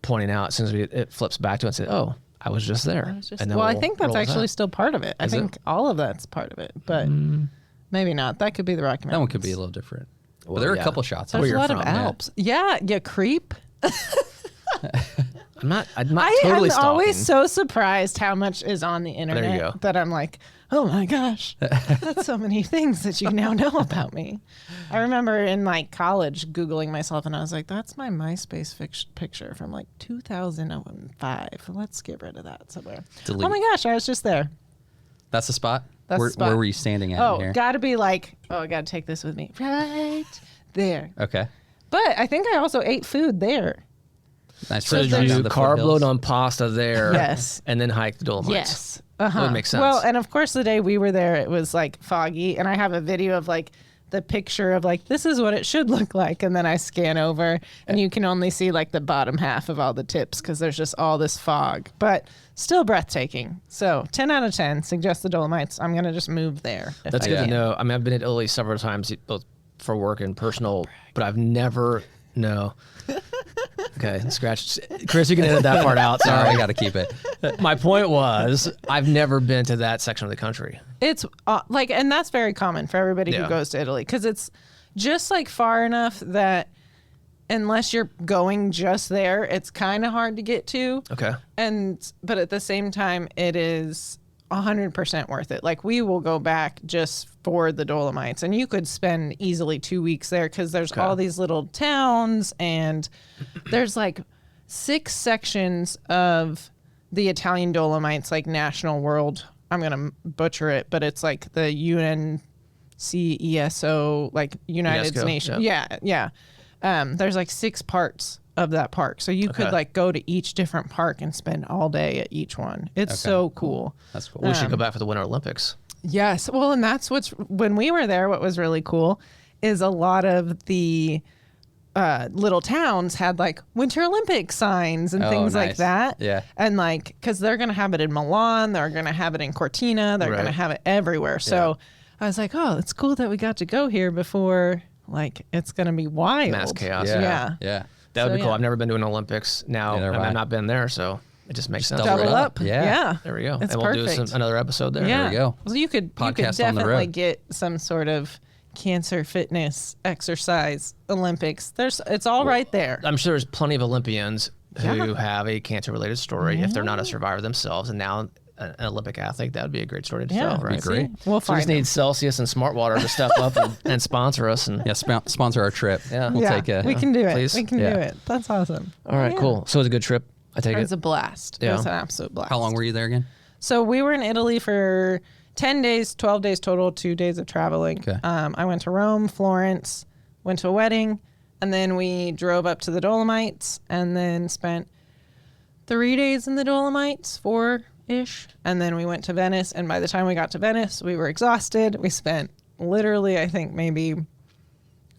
pointing out as soon as it flips back to it and say, "Oh, I was just there." And then I think that's actually still part of it. I think all of that's part of it, but maybe not. That could be the Rocky Mountains. That one could be a little different. Well, but there are a couple shots. There's a lot of Alps. Yeah, you creep. I'm not totally stalking. I'm always so surprised how much is on the internet there you go. that I'm like, oh my gosh, that's so many things that you now know about me. I remember in like college Googling myself and I was like, that's my MySpace picture from like 2005. Let's get rid of that somewhere. Delete. Oh my gosh, I was just there. That's the spot? That's the spot. Where were you standing at in here? Gotta be like, I gotta take this with me. Right there. Okay. But I think I also ate food there. Nice. So did you carb load on pasta there? Yes. And then hike the Dolomites? Yes. That would make sense. Well, and of course the day we were there, it was like foggy. And I have a video of like the picture of like, this is what it should look like. And then I scan over and you can only see like the bottom half of all the tips because there's just all this fog. But still breathtaking. So 10 out of 10, suggest the Dolomites. I'm going to just move there. That's good to know. I mean, I've been to Italy several times, both for work and personal, but I've never... No. Okay, scratch. Chris, you can edit that part out. Sorry, I got to keep it. My point was, I've never been to that section of the country. It's like, and that's very common for everybody who goes to Italy because it's just like far enough that unless you're going just there, it's kind of hard to get to. Okay. But at the same time, it is 100% worth it. Like we will go back just for the Dolomites, and you could spend easily 2 weeks there because there's all these little towns, and there's like 6 sections of the Italian Dolomites, like National World. I'm gonna butcher it, but it's like the UNCESO, like United Nations. Yeah. There's like 6 parts of that park, so you could like go to each different park and spend all day at each one. It's so cool. That's cool. We should go back for the Winter Olympics. Yes, well, and that's when we were there, what was really cool is a lot of the little towns had like Winter Olympic signs and things like that. Yeah. And like, because they're going to have it in Milan, they're going to have it in Cortina, they're going to have it everywhere. So I was like, oh, it's cool that we got to go here before like it's going to be wild. Mass chaos. Yeah. That would be cool. I've never been to an Olympics. Now I've not been there, so it just makes sense. Double up. Yeah. There we go. It's and we'll perfect. do another episode there. Yeah. There we go. So you could definitely get some sort of cancer fitness exercise Olympics. It's all right there. I'm sure there's plenty of Olympians who have a cancer-related story if they're not a survivor themselves, and now an Olympic athlete. That would be a great story to tell, right? Great. We'll so we just need Celsius and Smart Water to step up and sponsor us. And sponsor our trip. Yeah, we'll take it. We can do it. Please. We can do it. That's awesome. All right, cool. So it was a good trip. I take it. It was a blast. Yeah. It was an absolute blast. How long were you there again? So we were in Italy for 10 days, 12 days total, 2 days of traveling. Okay. I went to Rome, Florence, went to a wedding, and then we drove up to the Dolomites and then spent 3 days in the Dolomites, 4-ish. And then we went to Venice. And by the time we got to Venice, we were exhausted. We spent literally, I think, maybe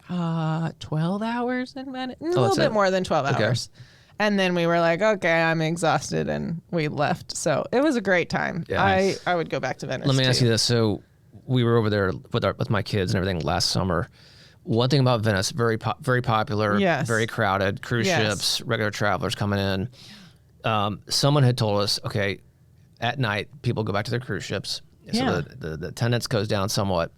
12 hours in Venice. A little bit more than 12 hours. And then we were like, okay, I'm exhausted, and we left. So it was a great time. Yeah. I would go back to Venice. Let me ask you this. So we were over there with my kids and everything last summer. One thing about Venice, very popular, very crowded, cruise ships, regular travelers coming in. Someone had told us, okay, at night, people go back to their cruise ships. So the attendance goes down somewhat.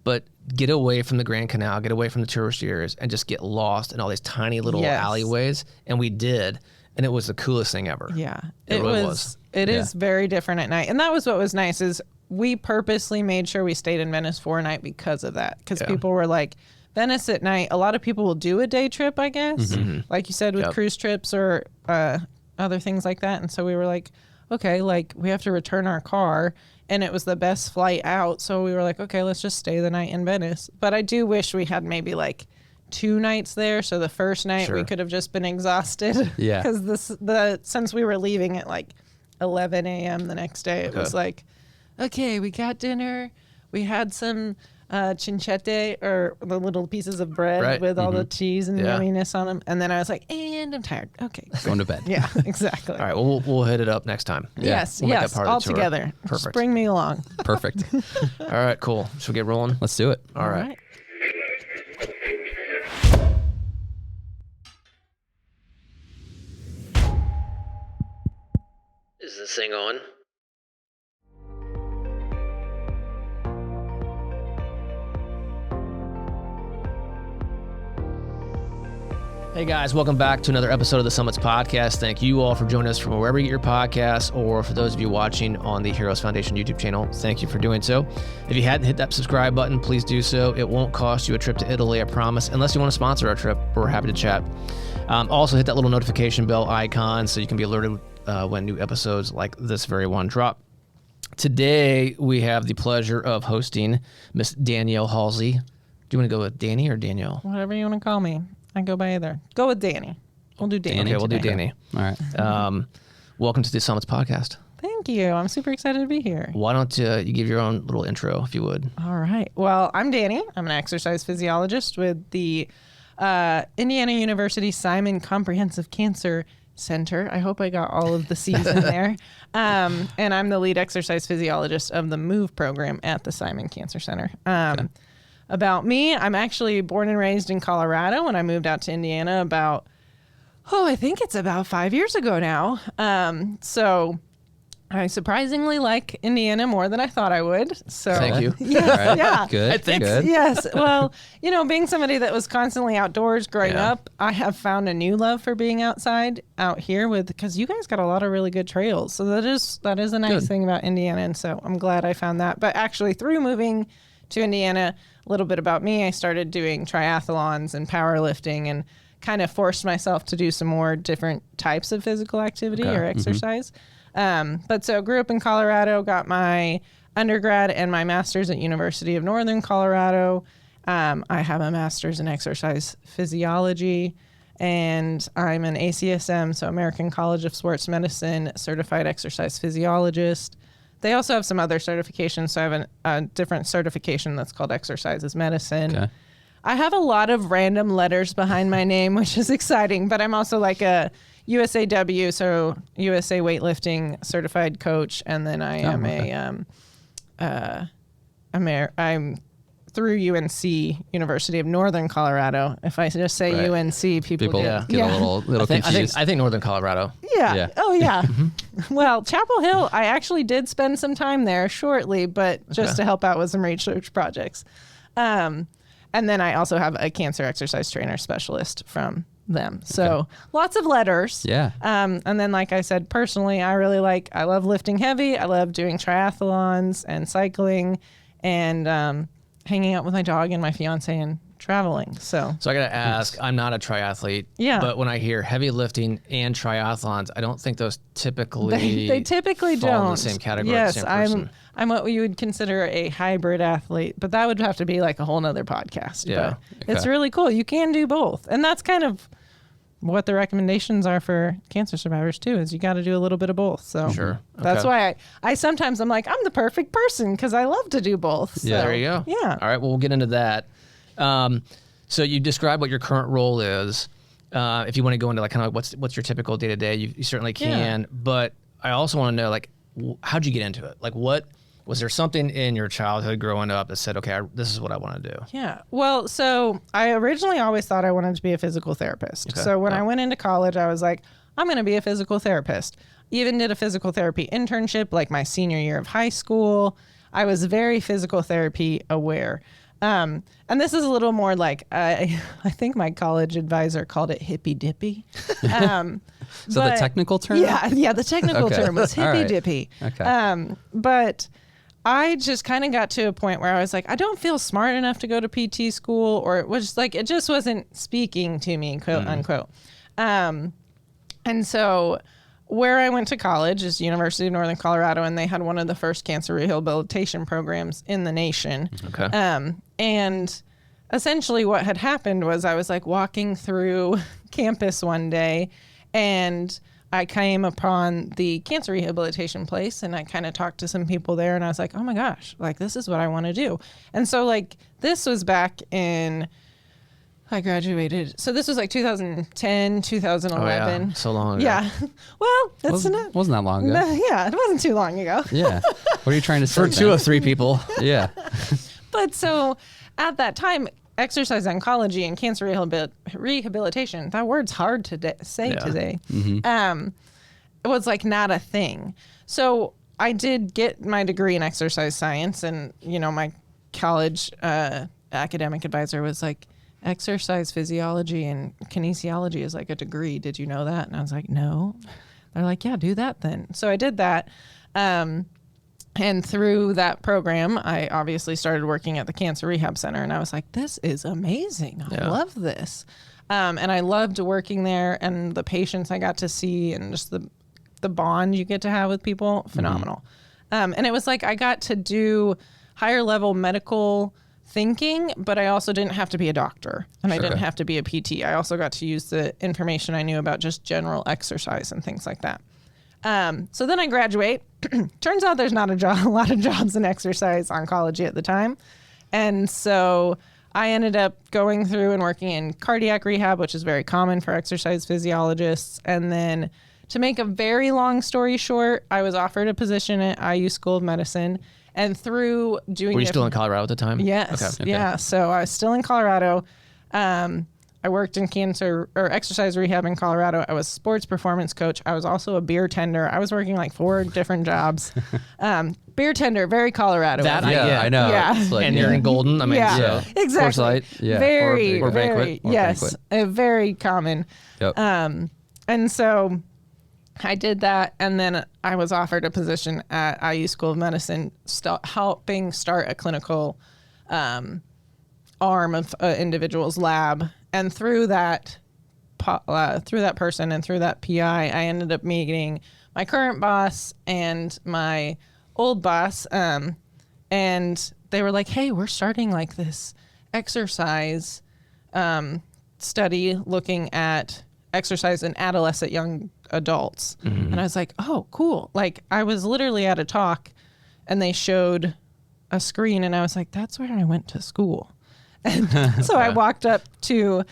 But get away from the Grand Canal, get away from the tourist areas, and just get lost in all these tiny little alleyways. And we did. And it was the coolest thing ever. Yeah. It really was. It is very different at night. And that was what was nice is we purposely made sure we stayed in Venice for a night because of that. Because people were like, Venice at night, a lot of people will do a day trip, I guess. Mm-hmm. Like you said, with cruise trips or other things like that. And so we were like, okay, like we have to return our car. And it was the best flight out. So we were like, okay, let's just stay the night in Venice. But I do wish we had maybe like 2 nights there. So the first night we could have just been exhausted. Yeah. Because since we were leaving at like 11 a.m. the next day, it was like, okay, we got dinner. We had some cincette, or the little pieces of bread with all the cheese and yumminess on them. And then I was like, and I'm tired. Okay. Going to bed. Yeah, exactly. All right, well, we'll hit it up next time. Yes, we'll make that part all of the tour. together. Perfect. Just bring me along. Perfect. All right, cool. Should we get rolling? Let's do it. All right. Is this thing on? Hey guys, welcome back to another episode of the Summits Podcast. Thank you all for joining us from wherever you get your podcasts, or for those of you watching on the Heroes Foundation YouTube channel, thank you for doing so. If you hadn't hit that subscribe button, please do so. It won't cost you a trip to Italy, I promise, unless you want to sponsor our trip. We're happy to chat. Also hit that little notification bell icon so you can be alerted when new episodes like this very one drop. Today, we have the pleasure of hosting Miss Danielle Halsey. Do you want to go with Danny or Danielle? Whatever you want to call me. I go by either. Go with Danny. We'll do Danny. Okay, we'll do Danny. All right. Welcome to the Summits Podcast. Thank you. I'm super excited to be here. Why don't you give your own little intro, if you would? All right. Well, I'm Danny. I'm an exercise physiologist with the Indiana University Simon Comprehensive Cancer Center. I hope I got all of the C's in there. And I'm the lead exercise physiologist of the MOVE program at the Simon Cancer Center. Okay. About me, I'm actually born and raised in Colorado, and I moved out to Indiana I think it's about 5 years ago now. So I surprisingly like Indiana more than I thought I would. So thank you. Yes, right. yeah. Good. I think. Good. Yes. Well, being somebody that was constantly outdoors growing up, I have found a new love for being outside out here because you guys got a lot of really good trails. So that is a nice thing about Indiana. And so I'm glad I found that. But actually through moving to Indiana, a little bit about me, I started doing triathlons and powerlifting and kind of forced myself to do some more different types of physical activity or exercise. But so grew up in Colorado, got my undergrad and my master's at University of Northern Colorado. I have a master's in exercise physiology, and I'm an ACSM, so American College of Sports Medicine certified exercise physiologist. They also have some other certifications, so I have a different certification that's called Exercises Medicine. Okay. I have a lot of random letters behind my name, which is exciting, but I'm also like a USAW, so USA Weightlifting certified coach, and then I am I'm through UNC, University of Northern Colorado. If I just say UNC, people get a little confused. I think Northern Colorado. Yeah. Oh, yeah. Well, Chapel Hill, I actually did spend some time there shortly, but just to help out with some research projects. And then I also have a cancer exercise trainer specialist from them. So lots of letters. Yeah. And then, like I said, personally, I love lifting heavy. I love doing triathlons and cycling and hanging out with my dog and my fiance and traveling. So I got to ask, I'm not a triathlete, but when I hear heavy lifting and triathlons, I don't think those typically they typically fall don't in the same category. Yes, the same person. I'm what you would consider a hybrid athlete, but that would have to be like a whole nother podcast. Yeah. But it's really cool. You can do both. And that's kind of what the recommendations are for cancer survivors too, is you got to do a little bit of both. So that's why I sometimes I'm like, I'm the perfect person because I love to do both. So, there you go. Yeah. All right. Well, we'll get into that. So you describe what your current role is. If you want to go into like kind of what's your typical day to day, you certainly can. Yeah. But I also want to know, like, how'd you get into it? Like, was there something in your childhood growing up that said, okay, this is what I want to do? Yeah. Well, so I originally always thought I wanted to be a physical therapist. Okay. So when I went into college, I was like, I'm going to be a physical therapist. Even did a physical therapy internship like my senior year of high school. I was very physical therapy aware. And this is a little more like, I think my college advisor called it hippy dippy. So the technical term? Yeah, the technical term was hippy dippy. Okay. But I just kind of got to a point where I was like, I don't feel smart enough to go to PT school, or it was like, it just wasn't speaking to me, quote unquote. And so where I went to college is University of Northern Colorado, and they had one of the first cancer rehabilitation programs in the nation. Okay. And essentially what had happened was I was like walking through campus one day, and I came upon the cancer rehabilitation place, and I kind of talked to some people there, and I was like, oh my gosh, like this is what I want to do. And so like this was back in, I graduated. So this was like 2010, 2011. Oh, yeah. So long ago. Yeah. Well, wasn't that long ago. Yeah, it wasn't too long ago. Yeah. What are you trying to say? For two of three people. Yeah. But so at that time, exercise oncology and cancer rehabilitation, that word's hard to say today, was like not a thing. So I did get my degree in exercise science, and my college academic advisor was like, exercise physiology and kinesiology is like a degree. Did you know that? And I was like, no. They're like, yeah, do that then. So I did that. And through that program, I obviously started working at the Cancer Rehab Center, and I was like, this is amazing. I love this. And I loved working there, and the patients I got to see, and just the bond you get to have with people, phenomenal. And it was like I got to do higher level medical thinking, but I also didn't have to be a doctor, and I didn't have to be a PT. I also got to use the information I knew about just general exercise and things like that. So then I graduate. Turns out there's not a lot of jobs in exercise oncology at the time. And so I ended up going through and working in cardiac rehab, which is very common for exercise physiologists. And then, to make a very long story short, I was offered a position at IU School of Medicine. And through doing... Were you still in Colorado at the time? Yes. Okay. Yeah. So I was still in Colorado. I worked in cancer or exercise rehab in Colorado. I was a sports performance coach. I was also a beer tender. I was working like 4 different jobs. Beer tender, very Colorado. That I know. Yeah. Like, and you're in Golden. I mean, exactly. Light. Yeah. Very, or very, banquet. Yes, very common. Yep. And so I did that, and then I was offered a position at IU School of Medicine, helping start a clinical arm of an individual's lab. And through that person and through that PI, I ended up meeting my current boss and my old boss. And they were like, hey, we're starting like this exercise study looking at exercise in adolescent young adults. Mm-hmm. And I was like, oh, cool. Like, I was literally at a talk, and they showed a screen, and I was like, that's where I went to school. And so I walked up to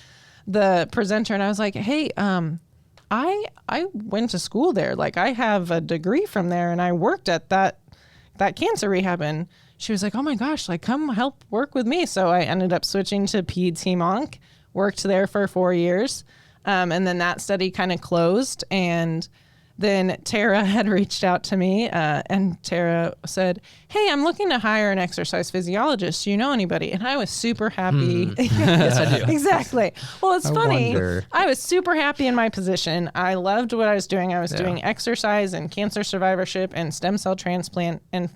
the presenter, and I was like, hey, I went to school there. Like, I have a degree from there, and I worked at that cancer rehab. And she was like, oh my gosh, like, come help work with me. So I ended up switching to Peds Hem-Onc, worked there for 4 years. And then that study kind of closed, and then Tara had reached out to me, and Tara said, hey, I'm looking to hire an exercise physiologist. Do you know anybody? And I was super happy. Yes, I do. Exactly. Well, it's funny. Wonder. I was super happy in my position. I loved what I was doing. I was doing exercise and cancer survivorship and stem cell transplant and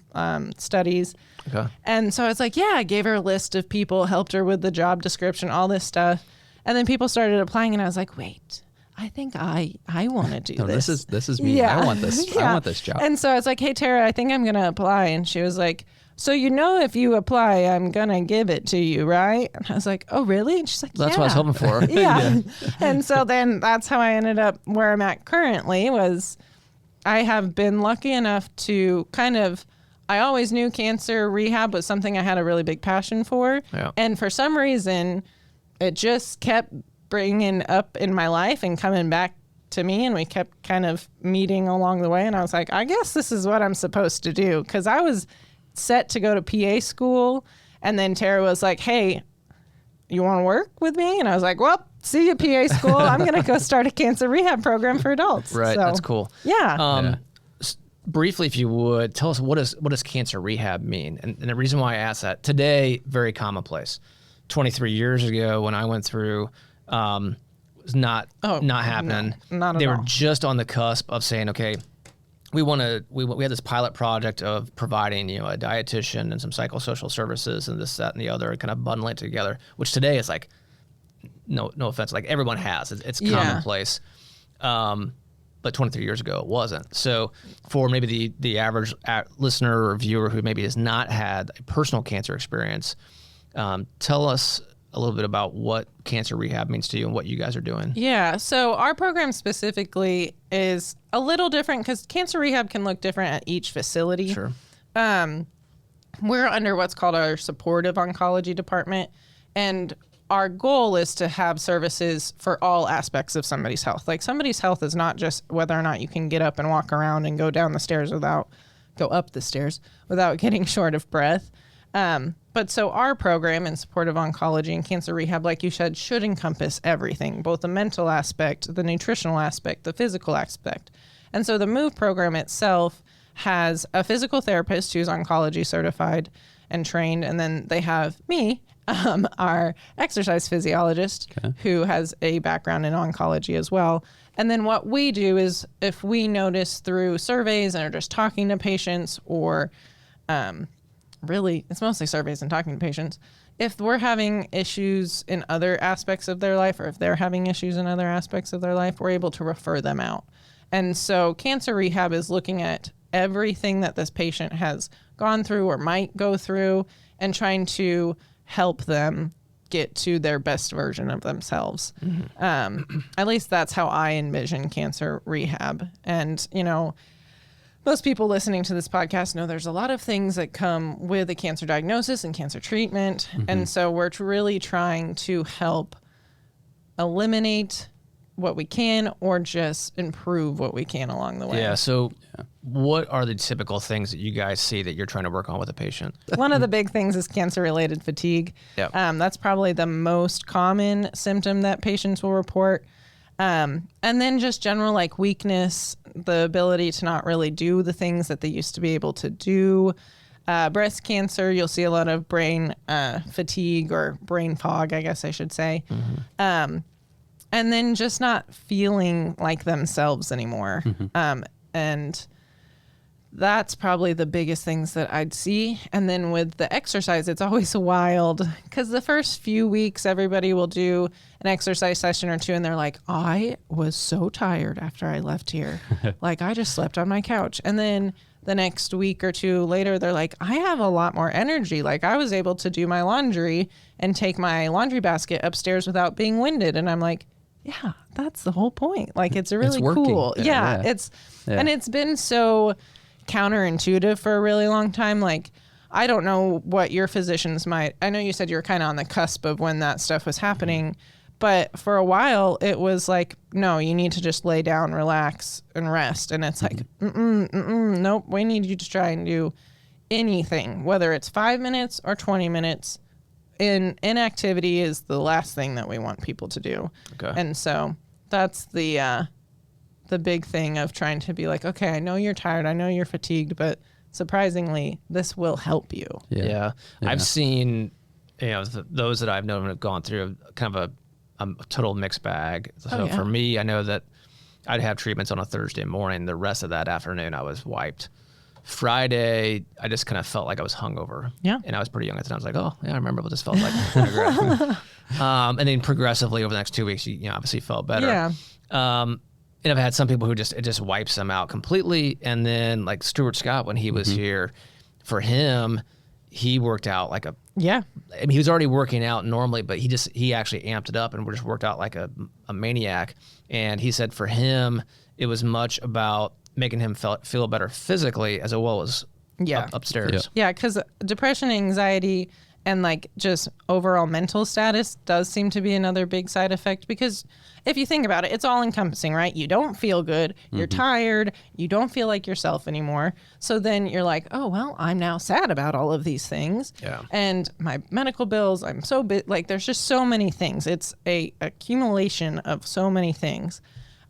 studies. Okay. And so I was like, yeah, I gave her a list of people, helped her with the job description, all this stuff. And then people started applying, and I was like, wait, I think I want to do this. This is me. Yeah. I want this. I want this job. And so I was like, hey, Tara, I think I'm going to apply. And she was like, so if you apply, I'm going to give it to you, right? And I was like, oh, really? And she's like, that's what I was hoping for. Yeah. And so then that's how I ended up where I'm at currently. Was I have been lucky enough to I always knew cancer rehab was something I had a really big passion for. Yeah. And for some reason, it just kept bringing up in my life and coming back to me, and we kept kind of meeting along the way. And I was like, I guess this is what I'm supposed to do, because I was set to go to PA school, and then Tara was like, hey, you want to work with me? And I was like, well, see you PA school. I'm going to go start a cancer rehab program for adults. Right. So, that's cool. Yeah. Briefly, if you would, tell us what does cancer rehab mean? And the reason why I asked that, today, very commonplace. 23 years ago, when I went through, was not happening. No, not at all. They were just on the cusp of saying, okay, we had this pilot project of providing, a dietitian and some psychosocial services and this, that, and the other, and kind of bundling it together, which today is like, no offense, like everyone has. It's commonplace. But 23 years ago, it wasn't. So for maybe the average listener or viewer who maybe has not had a personal cancer experience, tell us a little bit about what cancer rehab means to you and what you guys are doing. Yeah. So our program specifically is a little different, because cancer rehab can look different at each facility. Sure. We're under what's called our supportive oncology department, and our goal is to have services for all aspects of somebody's health. Like, somebody's health is not just whether or not you can get up and walk around and go up the stairs without getting short of breath. But so our program in supportive oncology and cancer rehab, like you said, should encompass everything, both the mental aspect, the nutritional aspect, the physical aspect. And so the MOVE program itself has a physical therapist who's oncology certified and trained. And then they have me, our exercise physiologist, who has a background in oncology as well. And then what we do is if we notice through surveys and are just talking to patients or really, it's mostly surveys and talking to patients, if we're having issues in other aspects of their life or if they're having issues in other aspects of their life, we're able to refer them out. And so cancer rehab is looking at everything that this patient has gone through or might go through and trying to help them get to their best version of themselves. At least that's how I envision cancer rehab. And, you know, most people listening to this podcast know there's a lot of things that come with a cancer diagnosis and cancer treatment. And so we're really trying to help eliminate what we can or just improve what we can along the way. Yeah. So what are the typical things that you guys see that you're trying to work on with a patient? One of the big things is cancer-related fatigue. Yep. That's probably the most common symptom that patients will report. And then just general like weakness, the ability to not really do the things that they used to be able to do. Breast cancer, you'll see a lot of brain fatigue or brain fog, I guess I should say. And then just not feeling like themselves anymore. And that's probably the biggest things that I'd see. And then with the exercise, it's always wild because the first few weeks, everybody will do an exercise session or two. And they're like, I was so tired after I left here. Like I just slept on my couch. And then the next week or two later, they're like, I have a lot more energy. Like I was able to do my laundry and take my laundry basket upstairs without being winded. And I'm like, yeah, that's the whole point. Like it's really cool. Yeah. And it's been so counterintuitive for a really long time. Like, I don't know what your physicians might, I know you said you were kind of on the cusp of when that stuff was happening, but for a while it was like, no, you need to just lay down, relax and rest. And it's like, nope, we need you to try and do anything, whether it's 5 minutes or 20 minutes. Inactivity is the last thing that we want people to do. Okay. And so that's the big thing of trying to be like, okay, I know you're tired, I know you're fatigued, but surprisingly, this will help you. Yeah. I've seen, you know, those that I've known have gone through kind of a total mixed bag. So for me, I know that I'd have treatments on a Thursday morning. The rest of that afternoon, I was wiped. Friday, I just kind of felt like I was hungover. Yeah. And I was pretty young at the time. I was like, oh, yeah, I remember what this felt like. And then progressively over the next 2 weeks, you know, obviously felt better. Yeah. And I've had some people who it just wipes them out completely. And then like Stuart Scott, when he was here, for he worked out like I mean, he was already working out normally, but he actually amped it up and just worked out like a maniac. And he said for him, it was much about making him feel better physically as well as upstairs. Yeah, because depression, anxiety, and like just overall mental status does seem to be another big side effect because if you think about it, it's all encompassing, right? You don't feel good, you're tired, you don't feel like yourself anymore. So then you're like, oh, well, I'm now sad about all of these things. Yeah. And my medical bills, I'm so like there's just so many things. It's a accumulation of so many things.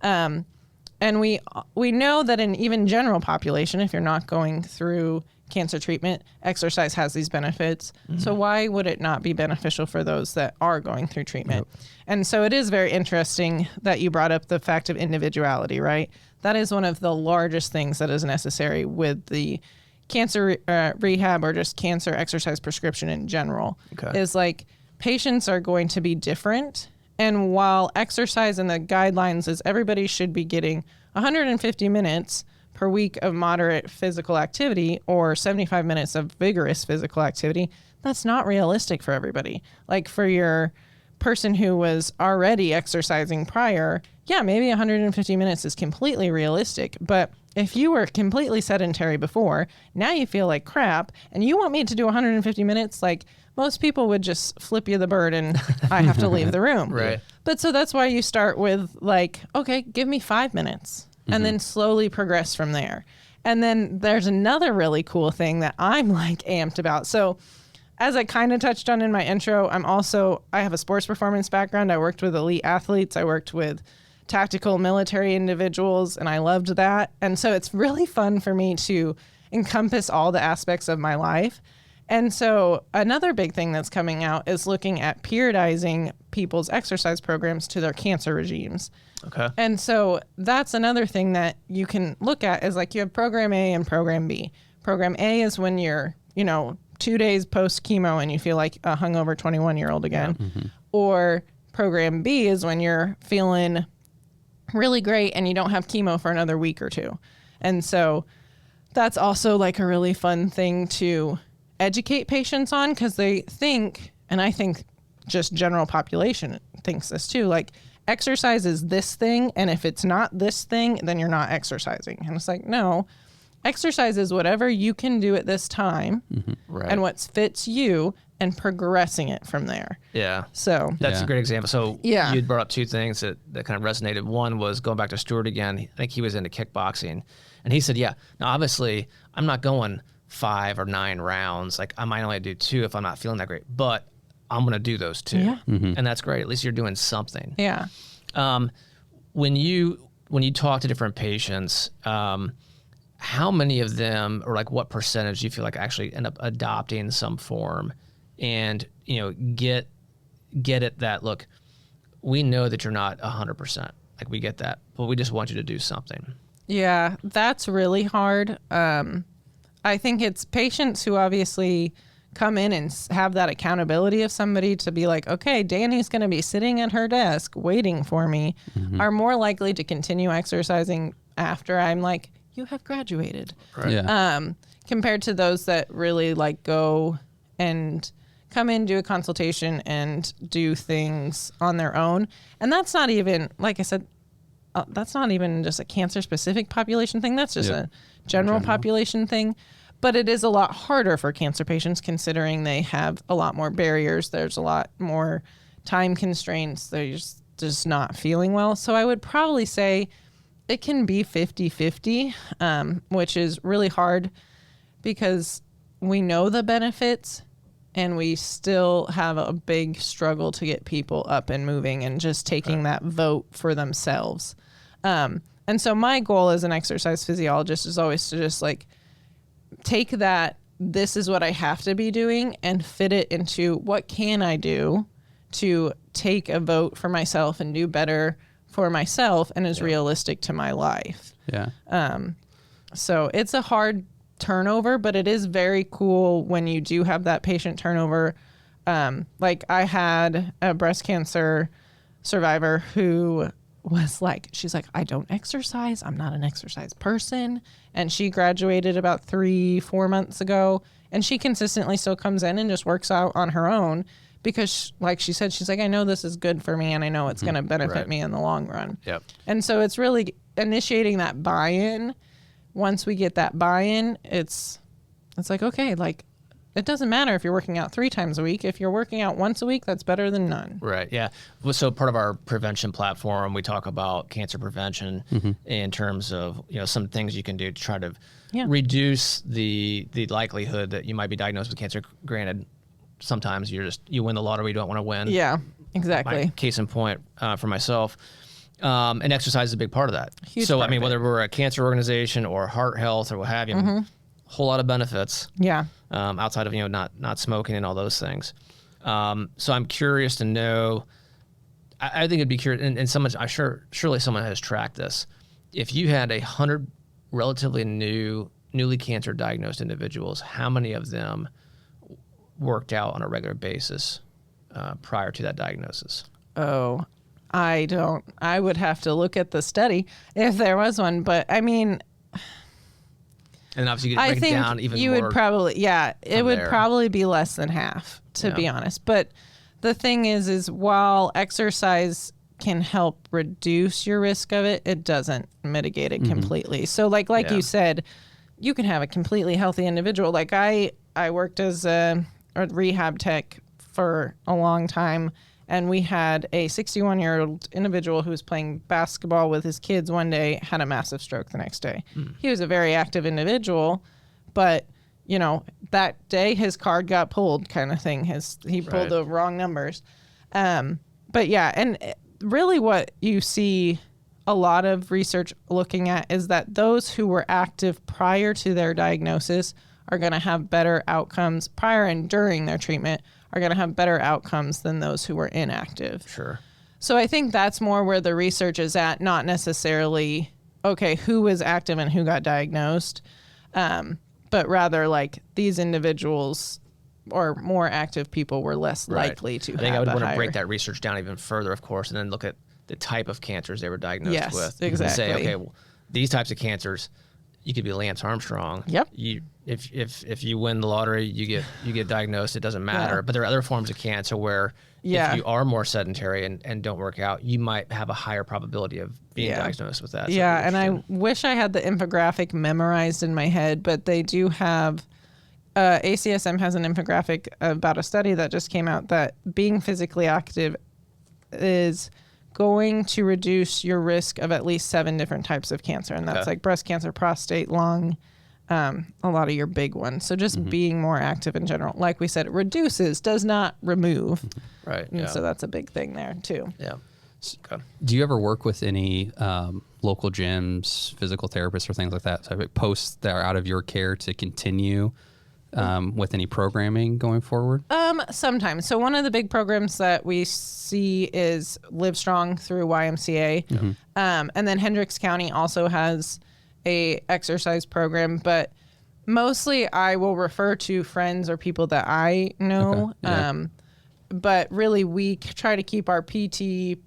And we know that in even general population, if you're not going through cancer treatment, exercise has these benefits. So why would it not be beneficial for those that are going through treatment? And so it is very interesting that you brought up the fact of individuality, right? That is one of the largest things that is necessary with the cancer rehab or just cancer exercise prescription in general. Is like patients are going to be different. And while exercise and the guidelines is everybody should be getting 150 minutes per week of moderate physical activity or 75 minutes of vigorous physical activity, that's not realistic for everybody. Like for your person who was already exercising prior, yeah, maybe 150 minutes is completely realistic. But if you were completely sedentary before, now you feel like crap, and you want me to do 150 minutes, like most people would just flip you the bird and I have to leave the room. Right. But so that's why you start with like, okay, give me 5 minutes and then slowly progress from there. And then there's another really cool thing that I'm like amped about. So as I kind of touched on in my intro, I have a sports performance background. I worked with elite athletes. I worked with tactical military individuals, and I loved that. And so it's really fun for me to encompass all the aspects of my life. And so another big thing that's coming out is looking at periodizing people's exercise programs to their cancer regimes. Okay. And so that's another thing that you can look at is like you have program A and program B. Program A is when you're, 2 days post chemo and you feel like a hungover 21-year-old again. Yeah. Mm-hmm. Or program B is when you're feeling really great and you don't have chemo for another week or two. And so that's also like a really fun thing to educate patients on, because they think, and I think just general population thinks this too, like exercise is this thing, and if it's not this thing, then you're not exercising. And it's like, no, exercise is whatever you can do at this time, mm-hmm. Right. And what fits you, and progressing it from there. Yeah. So that's a great example. So you'd brought up two things that kind of resonated. One was going back to Stuart again. I think he was into kickboxing, and he said, now obviously I'm not going 5 or 9 rounds. Like I might only do 2 if I'm not feeling that great, but I'm going to do those 2. Yeah. Mm-hmm. And that's great. At least you're doing something. Yeah. When you talk to different patients, how many of them, or like what percentage do you feel like actually end up adopting some form and, get it that, look, we know that you're not 100%. Like we get that, but we just want you to do something. Yeah, that's really hard. I think it's patients who obviously come in and have that accountability of somebody to be like, okay, Danny's going to be sitting at her desk waiting for me, mm-hmm. are more likely to continue exercising after I'm like, you have graduated. Right. Yeah. Compared to those that really like go and come in, do a consultation and do things on their own. And that's not even, like I said, that's not even just a cancer specific population thing. That's just a general population thing. But it is a lot harder for cancer patients considering they have a lot more barriers. There's a lot more time constraints. They're just not feeling well. So I would probably say it can be 50-50, which is really hard because we know the benefits and we still have a big struggle to get people up and moving and just taking that vote for themselves. And so my goal as an exercise physiologist is always to just like take that, this is what I have to be doing, and fit it into what can I do to take a vote for myself and do better for myself and is realistic to my life. Yeah. So it's a hard turnover, but it is very cool when you do have that patient turnover. Like I had a breast cancer survivor who was like, she's like, I don't exercise. I'm not an exercise person. And she graduated about 3-4 months ago. And she consistently still comes in and just works out on her own because, like she said, she's like, I know this is good for me and I know it's going to benefit me in the long run. Yep. And so it's really initiating that buy-in. Once we get that buy-in, it's like, okay, like, it doesn't matter if you're working out 3 times a week. If you're working out once a week, that's better than none. Right. Yeah. So part of our prevention platform, we talk about cancer prevention in terms of, some things you can do to try to reduce the likelihood that you might be diagnosed with cancer. Granted, sometimes you win the lottery, you don't want to win. Yeah, exactly. Case in point for myself. And exercise is a big part of that. Huge so, part whether we're a cancer organization or heart health or what have you, a whole lot of benefits. Yeah. Outside of, not smoking and all those things. So I'm curious to know, I think it'd be curious, and surely someone has tracked this. If you had 100 relatively newly cancer diagnosed individuals, how many of them worked out on a regular basis prior to that diagnosis? Oh, I don't. I would have to look at the study if there was one, but and obviously you could break it down even more. You would probably, it would probably be less than half, to be honest. But the thing is while exercise can help reduce your risk of it, it doesn't mitigate it completely. So like you said, you can have a completely healthy individual. Like I worked as a rehab tech for a long time, and we had a 61-year-old individual who was playing basketball with his kids one day, had a massive stroke the next day. He was a very active individual, but, that day his card got pulled kind of thing. He pulled the wrong numbers. But yeah, and really what you see a lot of research looking at is that those who were active prior to their diagnosis are going to have better outcomes prior and during their treatment are going to have better outcomes than those who were inactive. Sure. So I think that's more where the research is at, not necessarily, okay, who was active and who got diagnosed, but rather like these individuals or more active people were less likely to have. I think I would want to higher... break that research down even further, of course, and then look at the type of cancers they were diagnosed with. Yes, exactly. And say, okay, well, these types of cancers, you could be Lance Armstrong. Yep. If you win the lottery, you get diagnosed. It doesn't matter. Yeah. But there are other forms of cancer where if you are more sedentary and don't work out, you might have a higher probability of being diagnosed with that. So yeah, and I wish I had the infographic memorized in my head, but they do have. ACSM has an infographic about a study that just came out that being physically active is going to reduce your risk of at least 7 different types of cancer. And that's like breast cancer, prostate, lung, a lot of your big ones. So just being more active in general, like we said, it reduces, does not remove. Right. And so that's a big thing there too. Yeah. Okay. Do you ever work with any local gyms, physical therapists or things like that? So posts that are out of your care to continue with any programming going forward? Sometimes. So one of the big programs that we see is Live Strong through YMCA. And then Hendricks County also has a exercise program, but mostly I will refer to friends or people that I know. Okay. Yeah. But really we try to keep our PT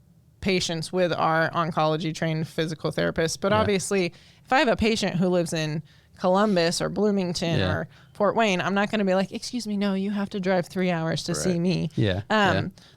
patients with our oncology trained physical therapists. But obviously if I have a patient who lives in Columbus or Bloomington or Fort Wayne, I'm not going to be like, excuse me, no, you have to drive 3 hours to see me.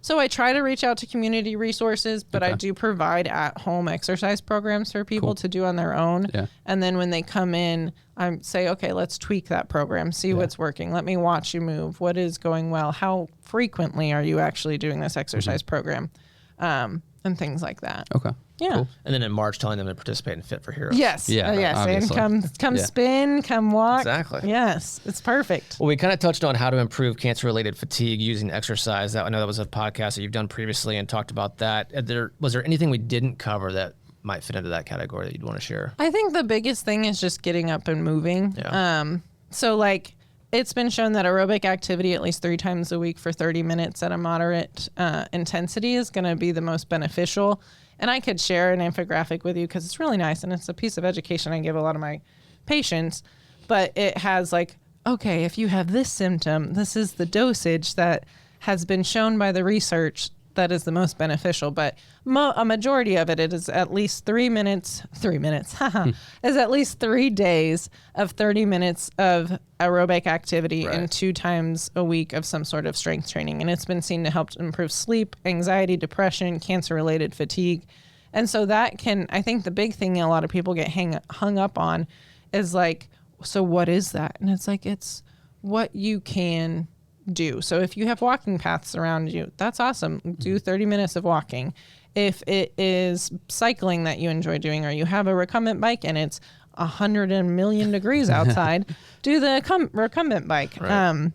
So I try to reach out to community resources, but I do provide at-home exercise programs for people to do on their own. And then when they come in, I say, okay, let's tweak that program, see what's working. Let me watch you move. What is going well? How frequently are you actually doing this exercise program? And things like that. Okay. Yeah. Cool. And then in March, telling them to participate in Fit for Heroes. Yes. Yeah. Yes. Obviously. And come spin, come walk. Exactly. Yes. It's perfect. Well, we kind of touched on how to improve cancer-related fatigue using exercise. I know that was a podcast that you've done previously and talked about that. Was there anything we didn't cover that might fit into that category that you'd want to share? I think the biggest thing is just getting up and moving. Yeah. So like it's been shown that aerobic activity at least 3 times a week for 30 minutes at a moderate intensity is going to be the most beneficial. And I could share an infographic with you because it's really nice and it's a piece of education I give a lot of my patients. But it has like, okay, if you have this symptom, this is the dosage that has been shown by the research that is the most beneficial. But a majority of it is at least 3 minutes, is at least 3 days of 30 minutes of aerobic activity and 2 times a week of some sort of strength training. And it's been seen to help improve sleep, anxiety, depression, cancer-related fatigue. And so that can, I think the big thing a lot of people get hung up on is like, so what is that? And it's like, it's what you can do. So if you have walking paths around you, that's awesome. Do 30 minutes of walking. If it is cycling that you enjoy doing, or you have a recumbent bike and it's 100,000,000 degrees outside, do the recumbent bike. Right.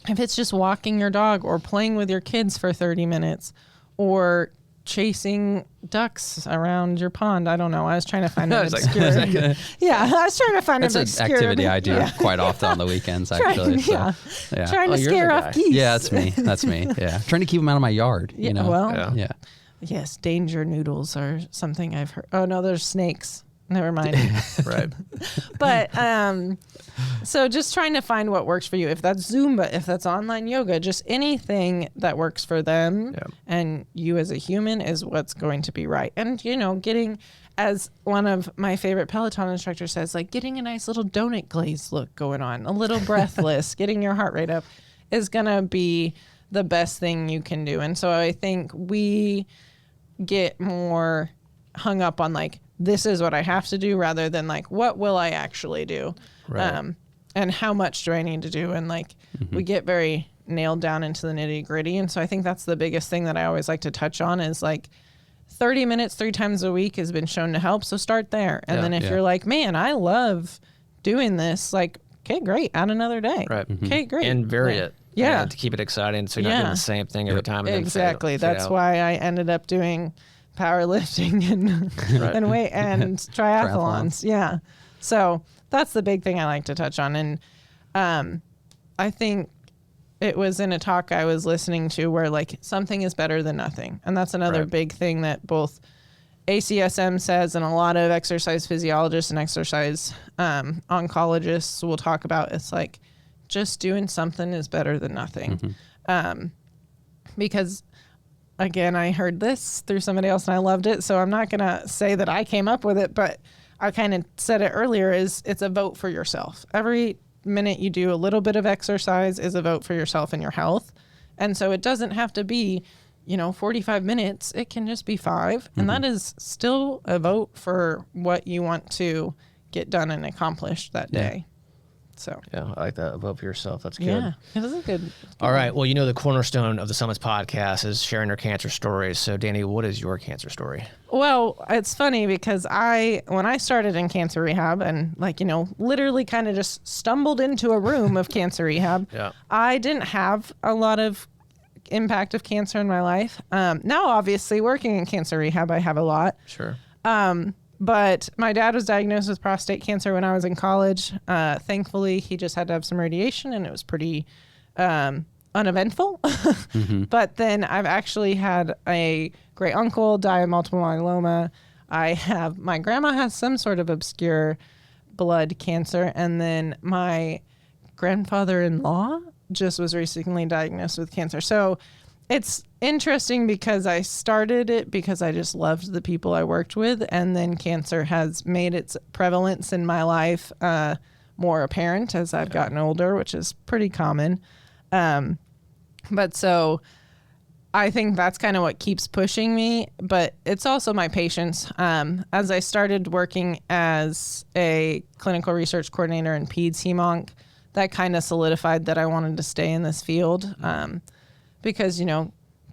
If it's just walking your dog or playing with your kids for 30 minutes or chasing ducks around your pond. I don't know. I was trying to find an obscure. I was trying to find an obscure. That's an activity I do quite often on the weekends, actually. Trying to scare off geese. Yeah, that's me. Yeah. Trying to keep them out of my yard. You know? Well, yes, danger noodles are something I've heard. Oh, no, there's snakes. Never mind. Right. But so just trying to find what works for you. If that's Zumba, if that's online yoga, just anything that works for them and you as a human is what's going to be right. And, you know, getting, as one of my favorite Peloton instructors says, like getting a nice little donut glaze look going on, a little breathless, getting your heart rate up is going to be the best thing you can do. And so I think we get more hung up on like, this is what I have to do rather than like, what will I actually do? Right. And how much do I need to do? And like, we get very nailed down into the nitty gritty. And so I think that's the biggest thing that I always like to touch on is like 30 minutes, 3 times a week has been shown to help. So start there. And then if you're like, man, I love doing this, like, okay, great. Add another day. Right. Okay, great. And vary it. To keep it exciting so you're not doing the same thing every time. And exactly. That's why I ended up doing powerlifting and weight and triathlons. Yeah. So that's the big thing I like to touch on. And I think it was in a talk I was listening to where like something is better than nothing. And that's another big thing that both ACSM says and a lot of exercise physiologists and exercise oncologists will talk about. It's like just doing something is better than nothing. Because again, I heard this through somebody else and I loved it. So I'm not going to say that I came up with it, but I kind of said it earlier, is it's a vote for yourself. Every minute you do a little bit of exercise is a vote for yourself and your health. And so it doesn't have to be, 45 minutes. It can just be 5. And that is still a vote for what you want to get done and accomplish that day. So yeah, I like that. Vote for yourself. That's good. Yeah, it is a good. All right. Well, the cornerstone of the Summits podcast is sharing your cancer stories. So, Danny, what is your cancer story? Well, it's funny because when I started in cancer rehab and literally kind of just stumbled into a room of cancer rehab, I didn't have a lot of impact of cancer in my life. Now, obviously, working in cancer rehab, I have a lot. Sure. But my dad was diagnosed with prostate cancer when I was in college. Thankfully, he just had to have some radiation, and it was pretty uneventful. But then I've actually had a great uncle die of multiple myeloma. My grandma has some sort of obscure blood cancer, and then my grandfather-in-law just was recently diagnosed with cancer. So it's interesting because I started it because I just loved the people I worked with, and then cancer has made its prevalence in my life more apparent as I've gotten older, which is pretty common. But so I think that's kind of what keeps pushing me, but it's also my patients. As I started working as a clinical research coordinator in Peds Hemonc, that kind of solidified that I wanted to stay in this field because,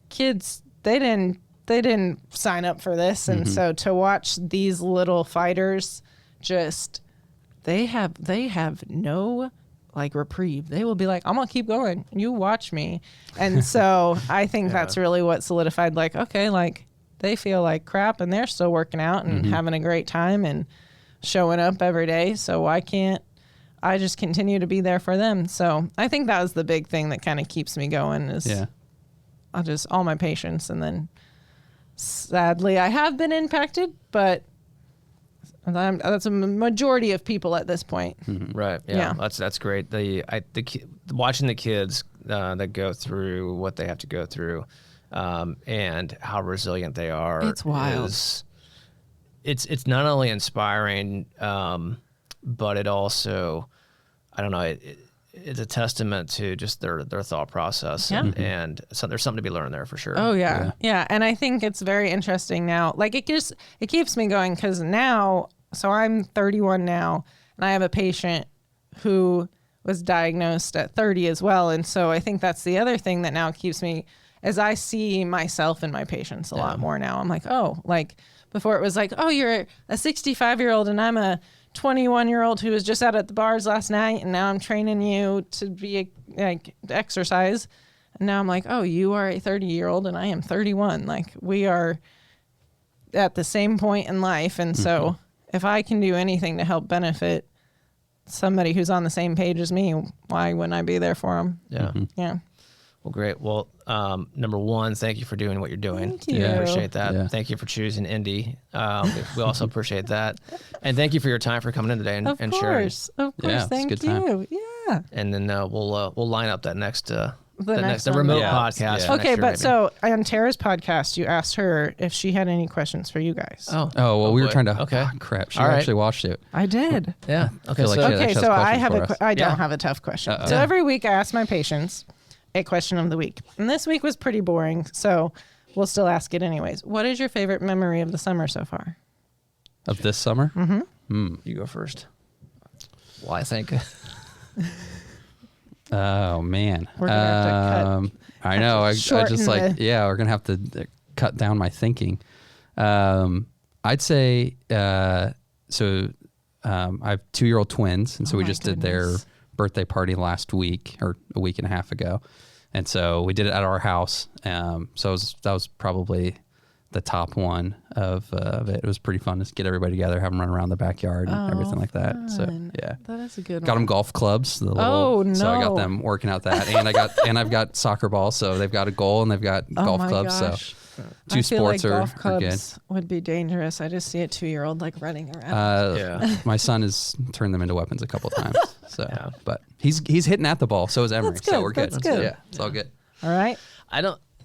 kids, they didn't sign up for this. And so to watch these little fighters they have no reprieve. They will be like, I'm going to keep going. You watch me. And so I think that's really what solidified they feel like crap and they're still working out and having a great time and showing up every day. So why can't I just continue to be there for them? So I think that was the big thing that kind of keeps me going is all my patients. And then sadly I have been impacted, but that's a majority of people at this point. Right. Yeah. That's great. Watching the kids that go through what they have to go through and how resilient they are. It's wild. It's not only inspiring, but it also, I don't know, it's a testament to just their thought process. And so there's something to be learned there for sure. Oh, yeah. And I think it's very interesting now. It keeps me going because now, so I'm 31 now, and I have a patient who was diagnosed at 30 as well. And so I think that's the other thing that now keeps me, as I see myself in my patients a lot more now. I'm like, before it was like, oh, you're a 65-year-old and I'm a 21-year-old who was just out at the bars last night, and now I'm training you to be exercise. And now I'm like, oh, you are a 30-year-old and I am 31. We are at the same point in life. And so if I can do anything to help benefit somebody who's on the same page as me, why wouldn't I be there for them? Yeah. Yeah. Well, great. Well, number one, thank you for doing what you're doing. Thank you. I appreciate that. Yeah. Thank you for choosing Indy. We also appreciate that. And thank you for your time for coming in today and sharing. Of course. Thank you. Yeah. And then we'll line up that next the remote podcast. Yeah. Okay, but so on Tara's podcast, you asked her if she had any questions for you guys. Well, we were trying to. Okay. Crap. She actually watched it. I did. Yeah. Okay. So I don't have a tough question. Uh-oh. So every week I ask my patients a question of the week, and this week was pretty boring, so we'll still ask it anyways. What is your favorite memory of the summer so far? Of this summer? You go first. Well, I think. Oh man, we're gonna have to cut. I know. I just we're gonna have to cut down my thinking. I'd say so. I have 2-year-old twins, and so we just did their birthday party last week or a week and a half ago, and so we did it at our house. So that was probably the top one of it. It was pretty fun to get everybody together, have them run around the backyard and everything like that. Fun. So yeah, that is a good got one. them golf clubs. So I got them working out that, and I've got soccer balls. So they've got a goal and they've got golf clubs. Gosh. So two sports golf are good. Would be dangerous. I just see a 2-year-old like running around. My son has turned them into weapons a couple times. So, but he's hitting at the ball. So is Emery. So we're good. That's good. Yeah, it's all good. All right.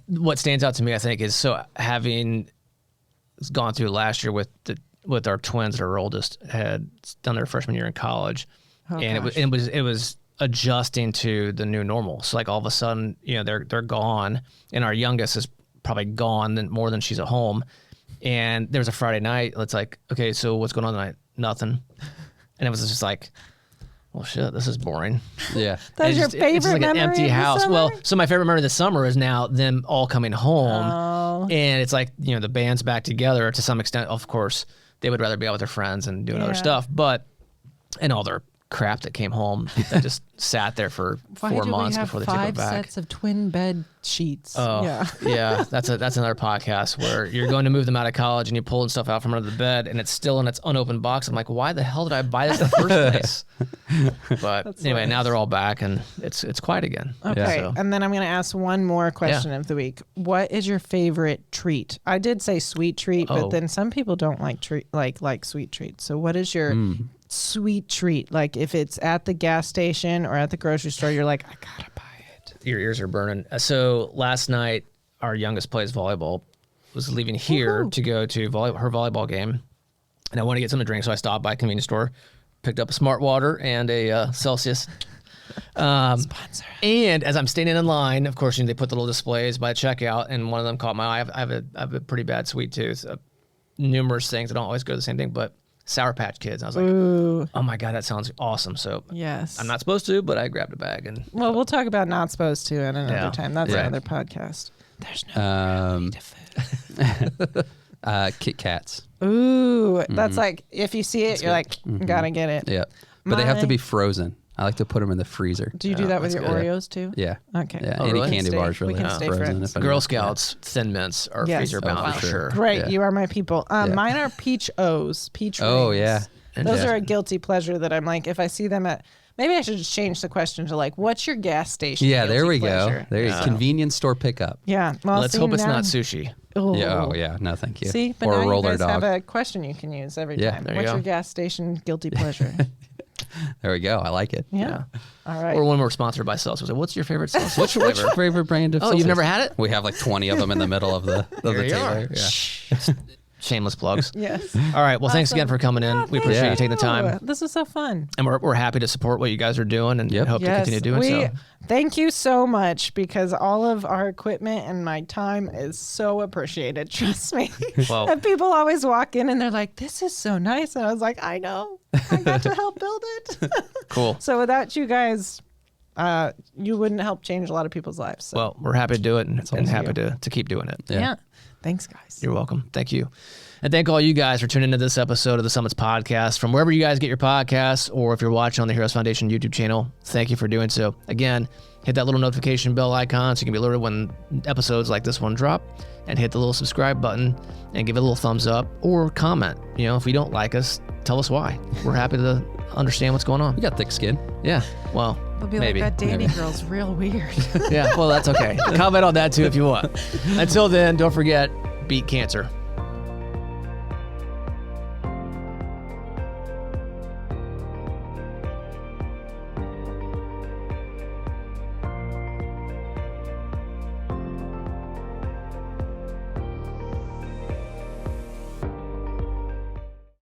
What stands out to me, I think, is having gone through last year with our twins, our oldest had done their freshman year in college, and it was adjusting to the new normal. So like all of a sudden, they're gone, and our youngest is probably gone more than she's at home. And there was a Friday night. It's like, okay, so what's going on tonight? Nothing. And it was just like, well, shit, this is boring. Yeah. That's your favorite it's just like memory an empty house. Well, so my favorite memory of the summer is now them all coming home. And it's like, the band's back together to some extent. Of course, they would rather be out with their friends and doing other stuff. And all their crap that came home that just sat there for 4 months before they took it back. 5 sets of twin bed sheets. Oh, yeah. That's another podcast where you're going to move them out of college and you're pulling stuff out from under the bed and it's still in its unopened box. I'm like, why the hell did I buy this in the first place? But anyway, now they're all back and it's quiet again. Okay, and then I'm going to ask one more question of the week. What is your favorite treat? I did say sweet treat, but then some people don't like sweet treats. So what is your sweet treat? Like if it's at the gas station or at the grocery store, you're like, I gotta buy it. Your ears are burning. So last night, our youngest plays volleyball, was leaving here to go to her volleyball game, and I wanted to get something to drink, so I stopped by a convenience store, picked up a Smart Water and a Celsius. Sponsor. And as I'm standing in line, of course, they put the little displays by checkout, and one of them caught my eye. I have a pretty bad sweet tooth. Numerous things. I don't always go to the same thing, but Sour Patch Kids. I was like, oh my God, that sounds awesome. So yes, I'm not supposed to, but I grabbed a bag. And well, we'll talk about not supposed to at another time. That's another podcast. There's no food. Kit Kats. Ooh, that's like, if you see it, you're like, gotta get it. Yeah. But they have to be frozen. I like to put them in the freezer. Do you do that with your Oreos too? Yeah. Okay. Yeah. Any candy bars really frozen. Girl Scouts Thin Mints are freezer bound for sure. Great, you are my people. Mine are peach O's, peach rings. Oh yeah. Those are a guilty pleasure that I'm like, if I see them at, maybe I should just change the question to like, what's your gas station? Yeah, there we pleasure? go. There you go. Convenience store pickup. Yeah. Well, let's hope it's not sushi. Oh. Yeah. Oh yeah. No, thank you. See, but or now a roller you guys dog. have a question you can use every time. What's your gas station guilty pleasure? There we go. I like it. Yeah. All right. Or when we're sponsored by Celsius, what's your favorite Celsius? What's your favorite brand of Celsius? You've never had it? We have like 20 of them in the middle of the table. Yeah. Shameless plugs. Yes. All right. Well, thanks again for coming in. We appreciate you taking the time. This was so fun. And we're happy to support what you guys are doing and hope to continue doing so. Thank you so much, because all of our equipment and my time is so appreciated. Trust me. Well, and people always walk in and they're like, this is so nice. And I was like, I know. I got to help build it. Cool. So without you guys, you wouldn't help change a lot of people's lives. So. Well, we're happy to do it and happy to keep doing it. Yeah. Thanks, guys. You're welcome. Thank you. And thank all you guys for tuning into this episode of the Summits Podcast. From wherever you guys get your podcasts, or if you're watching on the Heroes Foundation YouTube channel, thank you for doing so. Again, hit that little notification bell icon so you can be alerted when episodes like this one drop, and hit the little subscribe button and give it a little thumbs up or comment. If you don't like us, tell us why. We're happy to understand what's going on. We got thick skin. Yeah. Well, they'll be maybe. Like, that Danny girl's real weird. Yeah. Well, that's okay. Comment on that too if you want. Until then, don't forget, beat cancer.